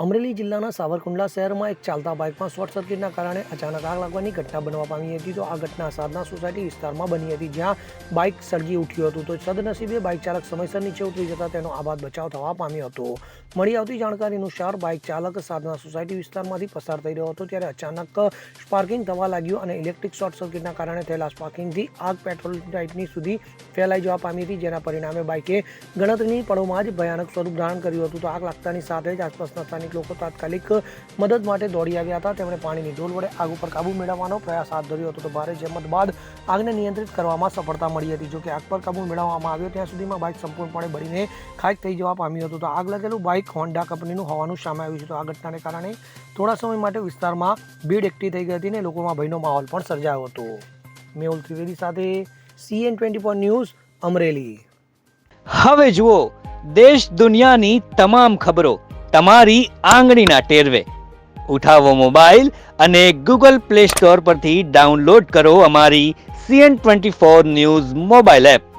અમરેલી જિલ્લાના સાવરકુંડલા શહેરમાં એક ચાલતા બાઇકમાં શોર્ટ સર્કિટના કારણે અચાનક આગ લાગવાની ઘટના બનવા પામી હતી. તો આ ઘટના સાધના સોસાયટી વિસ્તારમાં બની હતી, જ્યાં બાઇક સળગી ઉઠ્યું હતું. તો સદનસીબે બાઇક ચાલક સમયસર નીચે ઉતરી જતા તેનો આબાદ બચાવ થવા પામ્યો હતો. મળી આવતી જાણકારી અનુસાર બાઇક ચાલક સાધના સોસાયટી વિસ્તારમાંથી પસાર થઈ રહ્યો હતો, ત્યારે અચાનક સ્પાર્કિંગ થવા લાગ્યું અને ઇલેક્ટ્રિક શોર્ટ સર્કિટના કારણે થયેલા સ્પાર્કિંગથી આગ પેટ્રોલ ટાઇટની સુધી ફેલાઈ જવા પામી હતી, જેના પરિણામે બાઇકે ગણતરીની પળોમાં જ ભયાનક સ્વરૂપ ધારણ કર્યું હતું. તો આગ લાગતાની સાથે જ આસપાસના સ્થાનિક લોકો તાત્કાલિક મદદ માટે દોડી આવ્યા હતા. તેમણે પાણીની ડોલ વડે આગ ઉપર કાબુ મેળવવાનો પ્રયાસ હાથ ધર્યો હતો. તો ભારે જહેમત બાદ આગને નિયંત્રિત કરવામાં સફળતા મળી હતી. જોકે આગ પર કાબુ મેળવવામાં આવ્યો ત્યાં સુધીમાં બાઇક સંપૂર્ણપણે બળીને ખાક થઈ જવા પામ્યું હતું. તો આગ લાગેલું બાઇક હોન્ડા કંપનીનું હોવાનું સામે આવ્યું છે. તો આ ઘટનાને કારણે થોડા સમય માટે વિસ્તારમાં ભીડ એકઠી થઈ ગઈ હતી અને લોકોમાં ભયનો માહોલ પણ સર્જાયો હતો. મેહુલ ત્રિવેદી સાથે CN24 ન્યૂઝ, અમરેલી. હવે જુઓ દેશ દુનિયાની તમામ ખબરો તમારી આંગળીના ટેરવે. ઉઠાવો મોબાઈલ અને Google Play Store પરથી ડાઉનલોડ કરો અમારી CN24 ન્યૂઝ મોબાઈલ એપ.